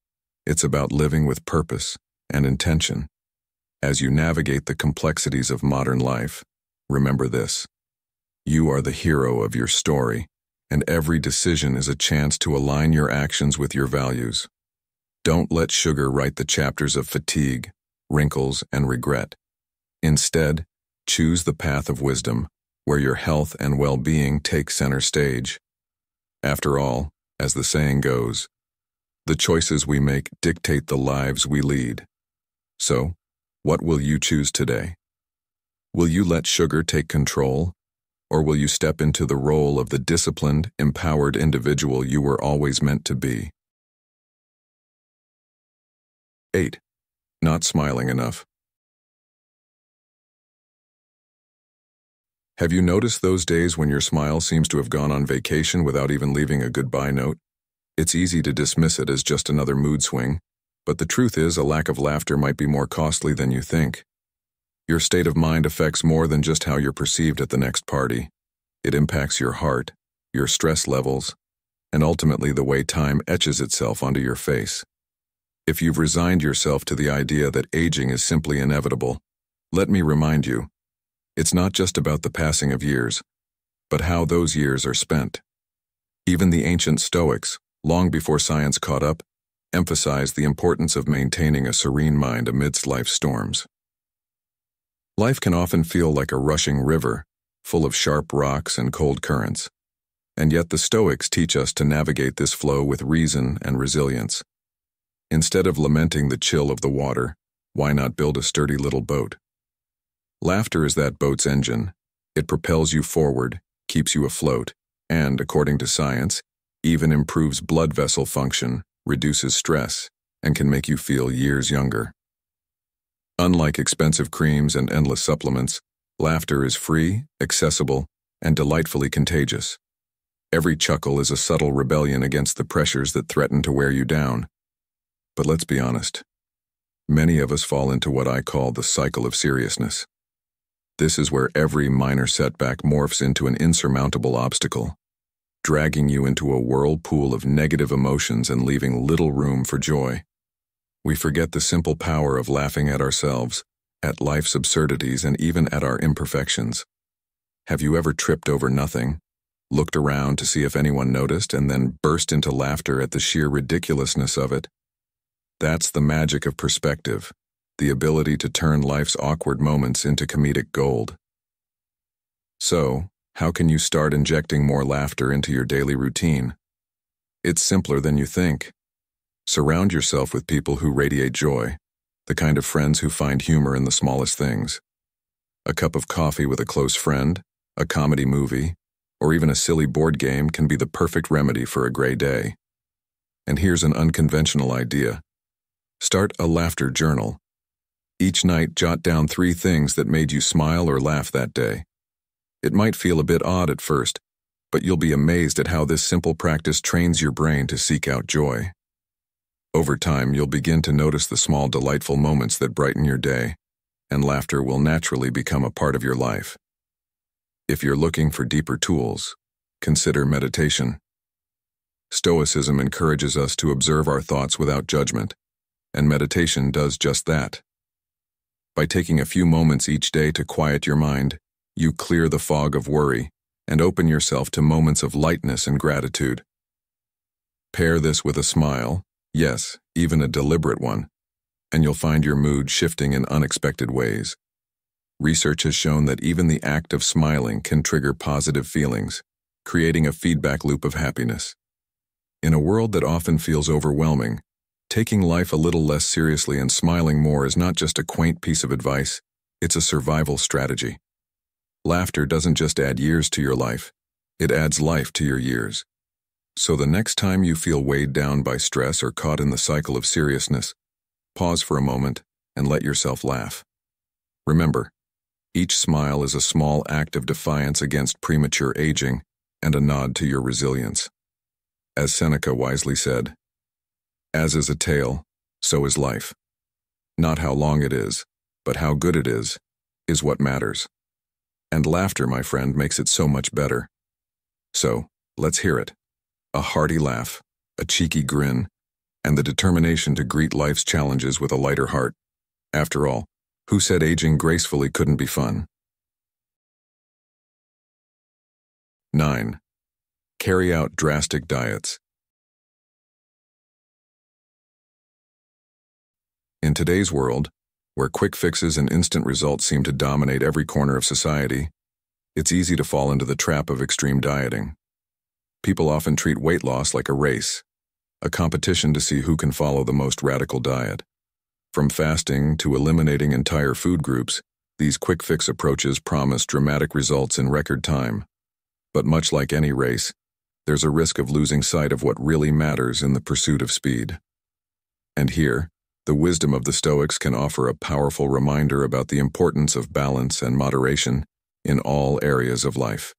it's about living with purpose and intention. As you navigate the complexities of modern life, remember this: you are the hero of your story, and every decision is a chance to align your actions with your values. Don't let sugar write the chapters of fatigue, wrinkles, and regret. Instead, choose the path of wisdom, where your health and well-being take center stage. After all, as the saying goes, the choices we make dictate the lives we lead. So, what will you choose today? Will you let sugar take control, or will you step into the role of the disciplined, empowered individual you were always meant to be? 8. Not smiling enough. Have you noticed those days when your smile seems to have gone on vacation without even leaving a goodbye note? It's easy to dismiss it as just another mood swing, but the truth is a lack of laughter might be more costly than you think. Your state of mind affects more than just how you're perceived at the next party. It impacts your heart, your stress levels, and ultimately the way time etches itself onto your face. If you've resigned yourself to the idea that aging is simply inevitable, let me remind you, it's not just about the passing of years, but how those years are spent. Even the ancient Stoics, long before science caught up, emphasized the importance of maintaining a serene mind amidst life's storms. Life can often feel like a rushing river, full of sharp rocks and cold currents, and yet the Stoics teach us to navigate this flow with reason and resilience. Instead of lamenting the chill of the water, why not build a sturdy little boat? Laughter is that boat's engine. It propels you forward, keeps you afloat, and, according to science, even improves blood vessel function, reduces stress, and can make you feel years younger. Unlike expensive creams and endless supplements, laughter is free, accessible, and delightfully contagious. Every chuckle is a subtle rebellion against the pressures that threaten to wear you down. But let's be honest. Many of us fall into what I call the cycle of seriousness. This is where every minor setback morphs into an insurmountable obstacle, dragging you into a whirlpool of negative emotions and leaving little room for joy. We forget the simple power of laughing at ourselves, at life's absurdities, and even at our imperfections. Have you ever tripped over nothing, looked around to see if anyone noticed, and then burst into laughter at the sheer ridiculousness of it? That's the magic of perspective, the ability to turn life's awkward moments into comedic gold. So, how can you start injecting more laughter into your daily routine? It's simpler than you think. Surround yourself with people who radiate joy, the kind of friends who find humor in the smallest things. A cup of coffee with a close friend, a comedy movie, or even a silly board game can be the perfect remedy for a gray day. And here's an unconventional idea. Start a laughter journal. Each night, jot down 3 things that made you smile or laugh that day. It might feel a bit odd at first, but you'll be amazed at how this simple practice trains your brain to seek out joy. Over time, you'll begin to notice the small, delightful moments that brighten your day, and laughter will naturally become a part of your life. If you're looking for deeper tools, consider meditation. Stoicism encourages us to observe our thoughts without judgment, and meditation does just that. By taking a few moments each day to quiet your mind, you clear the fog of worry and open yourself to moments of lightness and gratitude. Pair this with a smile, yes, even a deliberate one, and you'll find your mood shifting in unexpected ways. Research has shown that even the act of smiling can trigger positive feelings, creating a feedback loop of happiness. In a world that often feels overwhelming, taking life a little less seriously and smiling more is not just a quaint piece of advice, it's a survival strategy. Laughter doesn't just add years to your life, it adds life to your years. So the next time you feel weighed down by stress or caught in the cycle of seriousness, pause for a moment and let yourself laugh. Remember, each smile is a small act of defiance against premature aging and a nod to your resilience. As Seneca wisely said, "As is a tale, so is life. Not how long it is, but how good it is what matters." And laughter, my friend, makes it so much better. So, let's hear it. A hearty laugh, a cheeky grin, and the determination to greet life's challenges with a lighter heart. After all, who said aging gracefully couldn't be fun? 9. Carry out drastic diets. In today's world, where quick fixes and instant results seem to dominate every corner of society, it's easy to fall into the trap of extreme dieting. People often treat weight loss like a race, a competition to see who can follow the most radical diet. From fasting to eliminating entire food groups, these quick fix approaches promise dramatic results in record time. But much like any race, there's a risk of losing sight of what really matters in the pursuit of speed. And here, the wisdom of the Stoics can offer a powerful reminder about the importance of balance and moderation in all areas of life.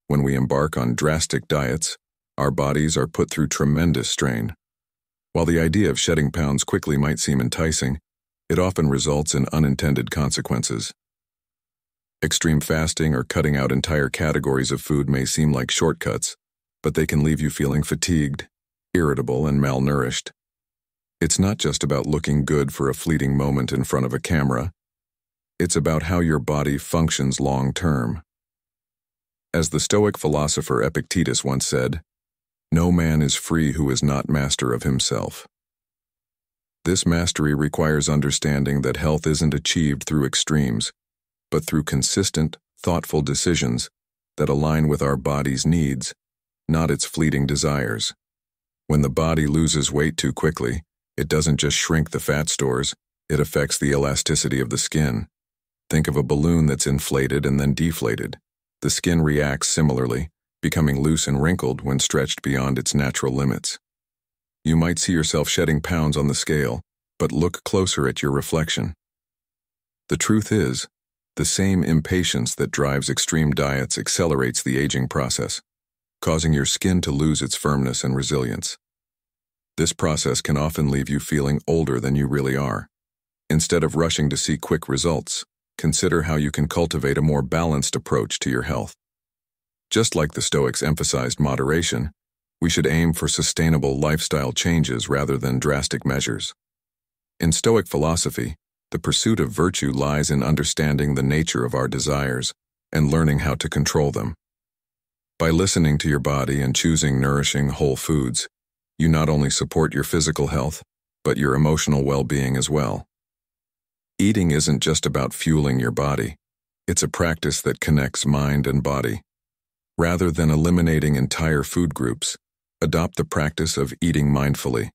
When we embark on drastic diets, our bodies are put through tremendous strain. While the idea of shedding pounds quickly might seem enticing, it often results in unintended consequences. Extreme fasting or cutting out entire categories of food may seem like shortcuts, but they can leave you feeling fatigued, irritable, and malnourished. It's not just about looking good for a fleeting moment in front of a camera. It's about how your body functions long-term. As the Stoic philosopher Epictetus once said, "No man is free who is not master of himself." This mastery requires understanding that health isn't achieved through extremes, but through consistent, thoughtful decisions that align with our body's needs, not its fleeting desires. When the body loses weight too quickly, it doesn't just shrink the fat stores, it affects the elasticity of the skin. Think of a balloon that's inflated and then deflated. The skin reacts similarly, becoming loose and wrinkled when stretched beyond its natural limits. You might see yourself shedding pounds on the scale, but look closer at your reflection. The truth is, the same impatience that drives extreme diets accelerates the aging process, causing your skin to lose its firmness and resilience. This process can often leave you feeling older than you really are. Instead of rushing to see quick results, consider how you can cultivate a more balanced approach to your health. Just like the Stoics emphasized moderation, we should aim for sustainable lifestyle changes rather than drastic measures. In Stoic philosophy, the pursuit of virtue lies in understanding the nature of our desires and learning how to control them. By listening to your body and choosing nourishing whole foods, you not only support your physical health, but your emotional well-being as well. Eating isn't just about fueling your body. It's a practice that connects mind and body. Rather than eliminating entire food groups, adopt the practice of eating mindfully,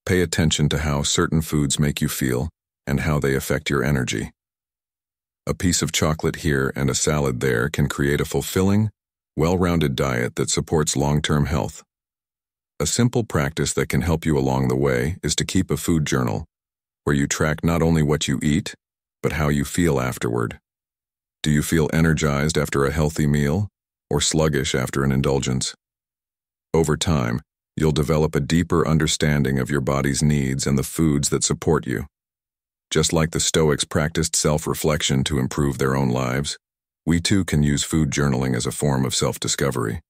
Pay attention to how certain foods make you feel and how they affect your energy. A piece of chocolate here and a salad there can create a fulfilling, well-rounded diet that supports long-term health. A simple practice that can help you along the way is to keep a food journal, where you track not only what you eat, but how you feel afterward. Do you feel energized after a healthy meal, or sluggish after an indulgence? Over time, you'll develop a deeper understanding of your body's needs and the foods that support you. Just like the Stoics practiced self-reflection to improve their own lives, we too can use food journaling as a form of self-discovery.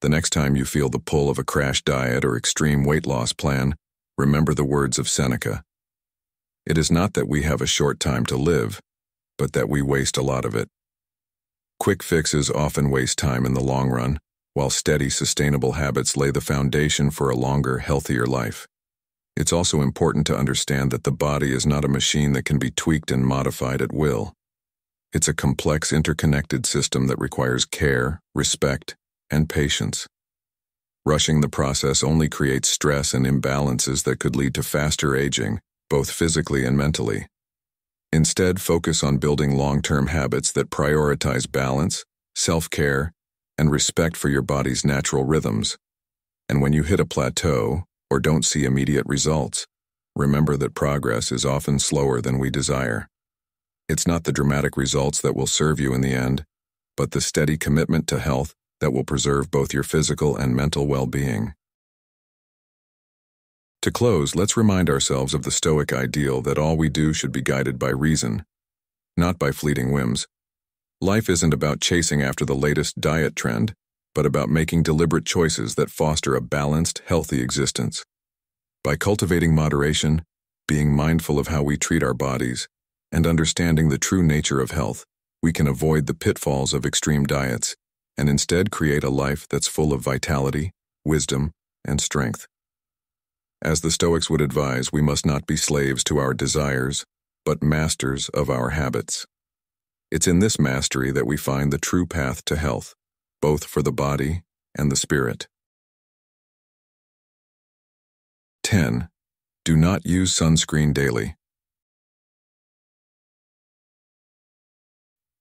The next time you feel the pull of a crash diet or extreme weight loss plan, remember the words of Seneca. It is not that we have a short time to live, but that we waste a lot of it. Quick fixes often waste time in the long run, while steady, sustainable habits lay the foundation for a longer, healthier life. It's also important to understand that the body is not a machine that can be tweaked and modified at will. It's a complex, interconnected system that requires care, respect, and patience. Rushing the process only creates stress and imbalances that could lead to faster aging, both physically and mentally. Instead, focus on building long-term habits that prioritize balance, self-care, and respect for your body's natural rhythms. And when you hit a plateau, or don't see immediate results, remember that progress is often slower than we desire. It's not the dramatic results that will serve you in the end, but the steady commitment to health that will preserve both your physical and mental well-being. To close, let's remind ourselves of the Stoic ideal that all we do should be guided by reason, not by fleeting whims. Life isn't about chasing after the latest diet trend, but about making deliberate choices that foster a balanced, healthy existence. By cultivating moderation, being mindful of how we treat our bodies, and understanding the true nature of health, we can avoid the pitfalls of extreme diets and instead create a life that's full of vitality, wisdom, and strength. As the Stoics would advise, we must not be slaves to our desires, but masters of our habits. It's in this mastery that we find the true path to health, both for the body and the spirit. 10. Do not use sunscreen daily.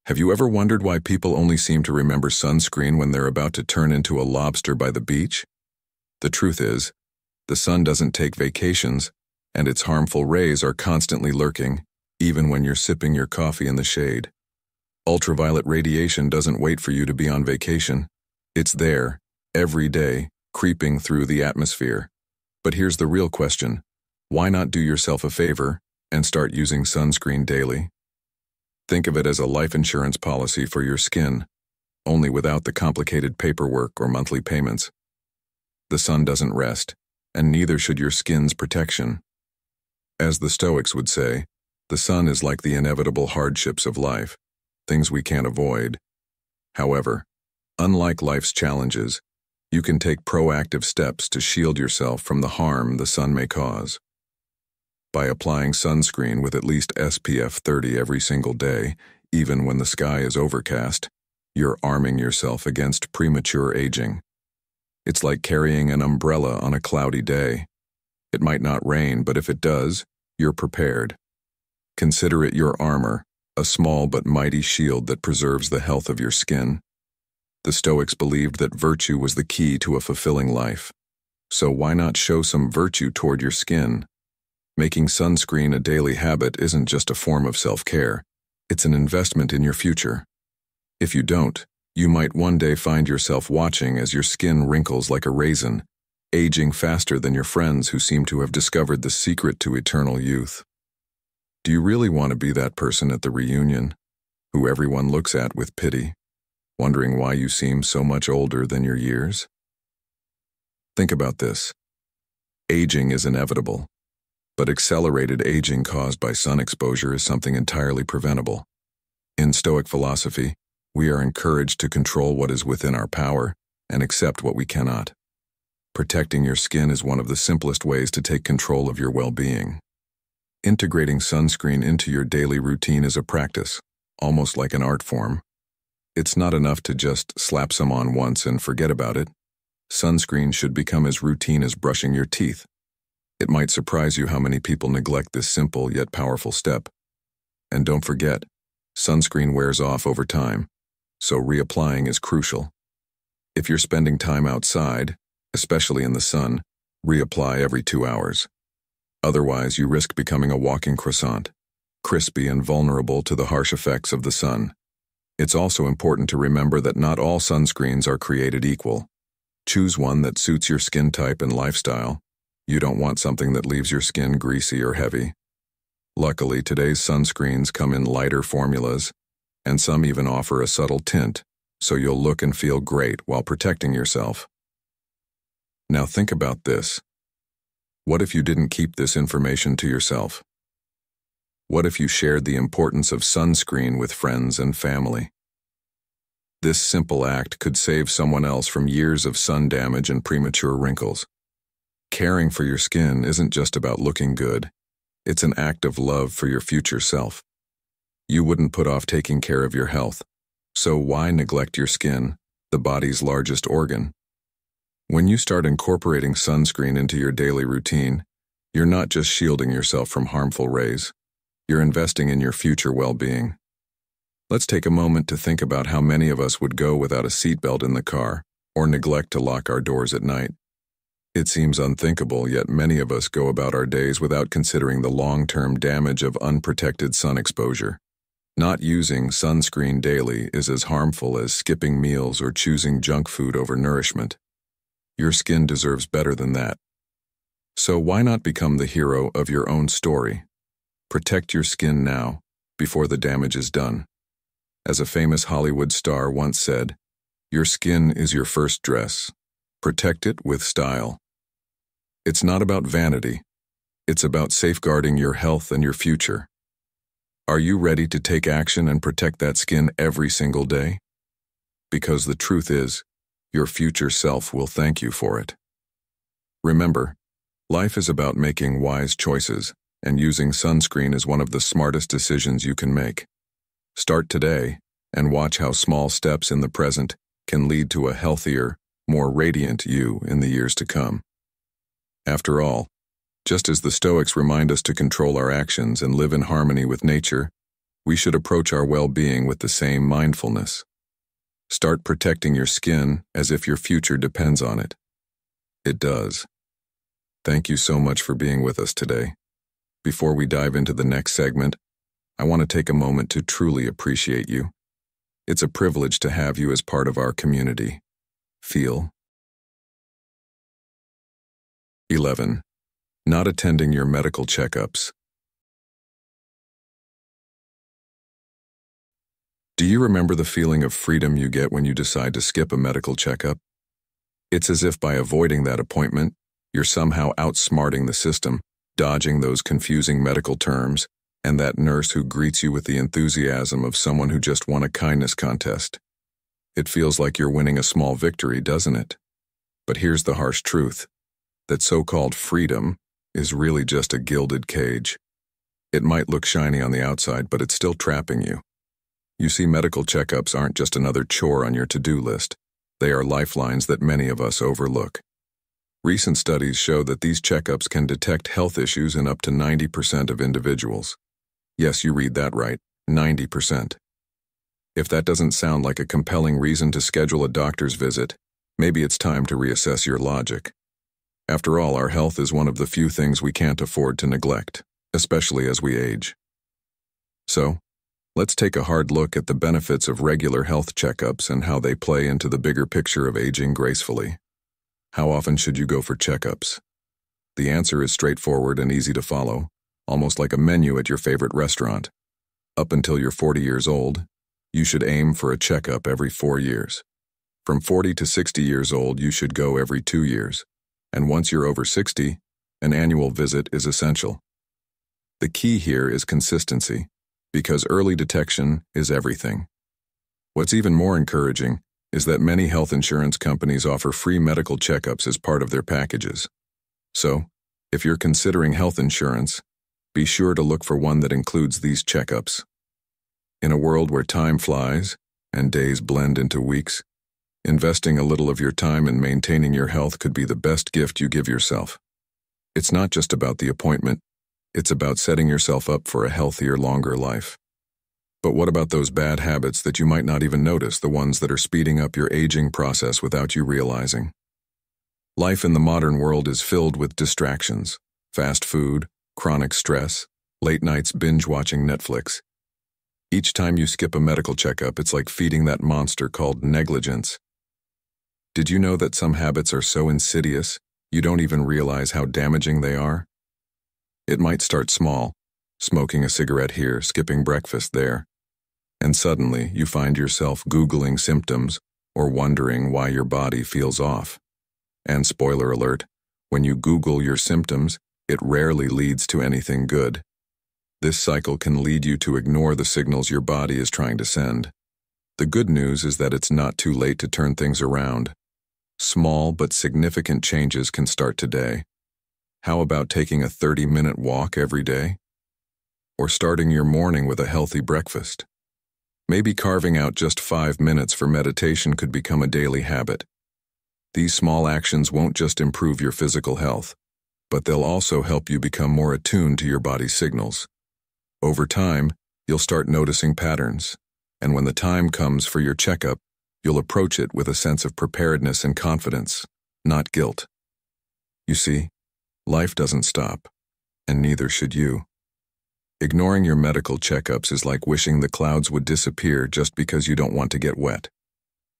Have you ever wondered why people only seem to remember sunscreen when they're about to turn into a lobster by the beach? The truth is, the sun doesn't take vacations, and its harmful rays are constantly lurking, even when you're sipping your coffee in the shade. Ultraviolet radiation doesn't wait for you to be on vacation. It's there, every day, creeping through the atmosphere. But here's the real question. Why not do yourself a favor and start using sunscreen daily? Think of it as a life insurance policy for your skin, only without the complicated paperwork or monthly payments. The sun doesn't rest, and neither should your skin's protection. As the Stoics would say, the sun is like the inevitable hardships of life, things we can't avoid. However, unlike life's challenges, you can take proactive steps to shield yourself from the harm the sun may cause. By applying sunscreen with at least SPF 30 every single day, even when the sky is overcast, you're arming yourself against premature aging. It's like carrying an umbrella on a cloudy day. It might not rain, but if it does, you're prepared. Consider it your armor, a small but mighty shield that preserves the health of your skin. The Stoics believed that virtue was the key to a fulfilling life. So why not show some virtue toward your skin? Making sunscreen a daily habit isn't just a form of self-care. It's an investment in your future. If you don't, you might one day find yourself watching as your skin wrinkles like a raisin, aging faster than your friends who seem to have discovered the secret to eternal youth. Do you really want to be that person at the reunion, who everyone looks at with pity, wondering why you seem so much older than your years? Think about this. Aging is inevitable, but accelerated aging caused by sun exposure is something entirely preventable. In Stoic philosophy, we are encouraged to control what is within our power and accept what we cannot. Protecting your skin is one of the simplest ways to take control of your well-being. Integrating sunscreen into your daily routine is a practice, almost like an art form. It's not enough to just slap some on once and forget about it. Sunscreen should become as routine as brushing your teeth. It might surprise you how many people neglect this simple yet powerful step. And don't forget, sunscreen wears off over time, so reapplying is crucial. If you're spending time outside, especially in the sun, reapply every 2 hours. Otherwise, you risk becoming a walking croissant, crispy and vulnerable to the harsh effects of the sun. It's also important to remember that not all sunscreens are created equal. Choose one that suits your skin type and lifestyle. You don't want something that leaves your skin greasy or heavy. Luckily, today's sunscreens come in lighter formulas, and some even offer a subtle tint, so you'll look and feel great while protecting yourself. Now think about this. What if you didn't keep this information to yourself? What if you shared the importance of sunscreen with friends and family? This simple act could save someone else from years of sun damage and premature wrinkles. Caring for your skin isn't just about looking good. It's an act of love for your future self. You wouldn't put off taking care of your health, so why neglect your skin, the body's largest organ? When you start incorporating sunscreen into your daily routine, you're not just shielding yourself from harmful rays. You're investing in your future well-being. Let's take a moment to think about how many of us would go without a seatbelt in the car or neglect to lock our doors at night. It seems unthinkable, yet many of us go about our days without considering the long-term damage of unprotected sun exposure. Not using sunscreen daily is as harmful as skipping meals or choosing junk food over nourishment. Your skin deserves better than that. So why not become the hero of your own story? Protect your skin now, before the damage is done. As a famous Hollywood star once said, "Your skin is your first dress. Protect it with style." It's not about vanity. It's about safeguarding your health and your future. Are you ready to take action and protect that skin every single day? Because the truth is, your future self will thank you for it. Remember, life is about making wise choices, and using sunscreen is one of the smartest decisions you can make. Start today, and watch how small steps in the present can lead to a healthier, more radiant you in the years to come. After all, just as the Stoics remind us to control our actions and live in harmony with nature, we should approach our well-being with the same mindfulness. Start protecting your skin as if your future depends on it. It does. Thank you so much for being with us today. Before we dive into the next segment, I want to take a moment to truly appreciate you. It's a privilege to have you as part of our community. Feel. 11. Not attending your medical checkups. Do you remember the feeling of freedom you get when you decide to skip a medical checkup? It's as if by avoiding that appointment, you're somehow outsmarting the system, dodging those confusing medical terms, and that nurse who greets you with the enthusiasm of someone who just won a kindness contest. It feels like you're winning a small victory, doesn't it? But here's the harsh truth, that so-called freedom is really just a gilded cage. It might look shiny on the outside, but it's still trapping you. You see, medical checkups aren't just another chore on your to-do list. They are lifelines that many of us overlook. Recent studies show that these checkups can detect health issues in up to 90% of individuals. Yes, you read that right, 90%. If that doesn't sound like a compelling reason to schedule a doctor's visit, maybe it's time to reassess your logic. After all, our health is one of the few things we can't afford to neglect, especially as we age. So, let's take a hard look at the benefits of regular health checkups and how they play into the bigger picture of aging gracefully. How often should you go for checkups? The answer is straightforward and easy to follow, almost like a menu at your favorite restaurant. Up until you're 40 years old, you should aim for a checkup every 4 years. From 40 to 60 years old, you should go every 2 years. And once you're over 60, an annual visit is essential. The key here is consistency, because early detection is everything. What's even more encouraging is that many health insurance companies offer free medical checkups as part of their packages. So, if you're considering health insurance, be sure to look for one that includes these checkups. In a world where time flies and days blend into weeks, investing a little of your time in maintaining your health could be the best gift you give yourself. It's not just about the appointment, it's about setting yourself up for a healthier, longer life. But what about those bad habits that you might not even notice, the ones that are speeding up your aging process without you realizing? Life in the modern world is filled with distractions: fast food, chronic stress, late nights binge-watching Netflix. Each time you skip a medical checkup, it's like feeding that monster called negligence. Did you know that some habits are so insidious, you don't even realize how damaging they are? It might start small, smoking a cigarette here, skipping breakfast there, and suddenly you find yourself Googling symptoms or wondering why your body feels off. And spoiler alert, when you Google your symptoms, it rarely leads to anything good. This cycle can lead you to ignore the signals your body is trying to send. The good news is that it's not too late to turn things around. Small but significant changes can start today. How about taking a 30-minute walk every day? Or starting your morning with a healthy breakfast? Maybe carving out just 5 minutes for meditation could become a daily habit. These small actions won't just improve your physical health, but they'll also help you become more attuned to your body's signals. Over time, you'll start noticing patterns, and when the time comes for your checkup, you'll approach it with a sense of preparedness and confidence, not guilt. You see, life doesn't stop, and neither should you. Ignoring your medical checkups is like wishing the clouds would disappear just because you don't want to get wet.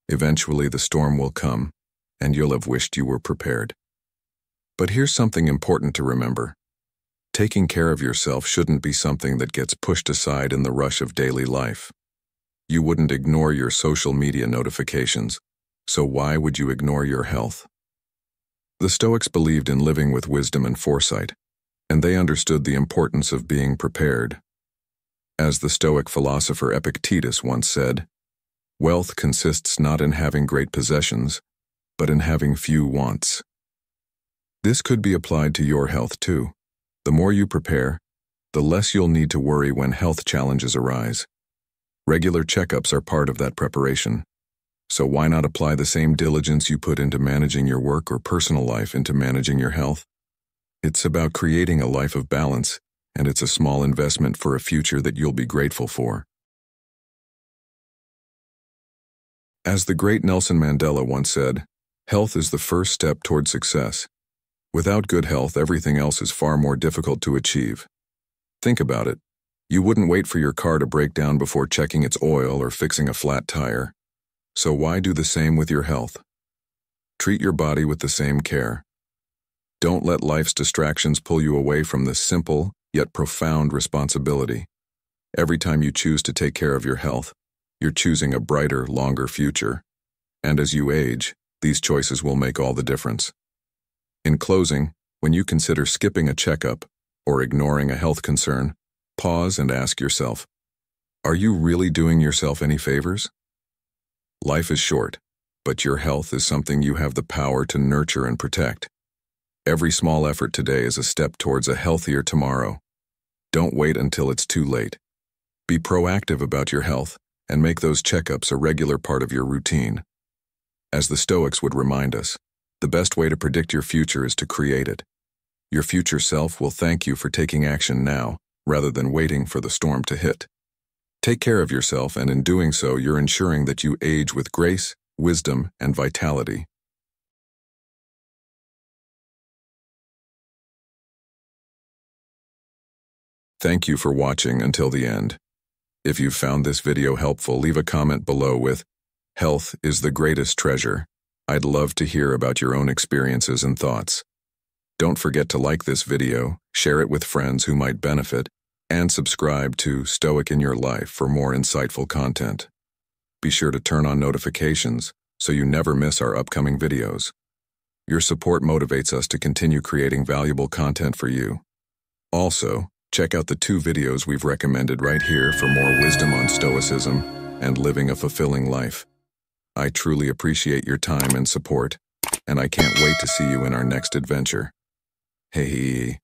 Eventually, the storm will come, and you'll have wished you were prepared. But here's something important to remember. Taking care of yourself shouldn't be something that gets pushed aside in the rush of daily life. You wouldn't ignore your social media notifications, so why would you ignore your health? The Stoics believed in living with wisdom and foresight, and they understood the importance of being prepared. As the Stoic philosopher Epictetus once said, "Wealth consists not in having great possessions, but in having few wants." This could be applied to your health too. The more you prepare, the less you'll need to worry when health challenges arise. Regular checkups are part of that preparation. So why not apply the same diligence you put into managing your work or personal life into managing your health? It's about creating a life of balance, and it's a small investment for a future that you'll be grateful for. As the great Nelson Mandela once said, health is the first step toward success. Without good health, everything else is far more difficult to achieve. Think about it. You wouldn't wait for your car to break down before checking its oil or fixing a flat tire. So why do the same with your health? Treat your body with the same care. Don't let life's distractions pull you away from this simple, yet profound responsibility. Every time you choose to take care of your health, you're choosing a brighter, longer future. And as you age, these choices will make all the difference. In closing, when you consider skipping a checkup or ignoring a health concern, pause and ask yourself, are you really doing yourself any favors? Life is short, but your health is something you have the power to nurture and protect. Every small effort today is a step towards a healthier tomorrow. Don't wait until it's too late. Be proactive about your health and make those checkups a regular part of your routine. As the Stoics would remind us, the best way to predict your future is to create it. Your future self will thank you for taking action now, rather than waiting for the storm to hit. Take care of yourself, and in doing so, you're ensuring that you age with grace, wisdom, and vitality. Thank you for watching until the end. If you found this video helpful, leave a comment below with, "Health is the greatest treasure." I'd love to hear about your own experiences and thoughts. Don't forget to like this video, share it with friends who might benefit, and subscribe to Stoic in Your Life for more insightful content. Be sure to turn on notifications so you never miss our upcoming videos. Your support motivates us to continue creating valuable content for you. Also, check out the 2 videos we've recommended right here for more wisdom on Stoicism and living a fulfilling life. I truly appreciate your time and support, and I can't wait to see you in our next adventure. Hey.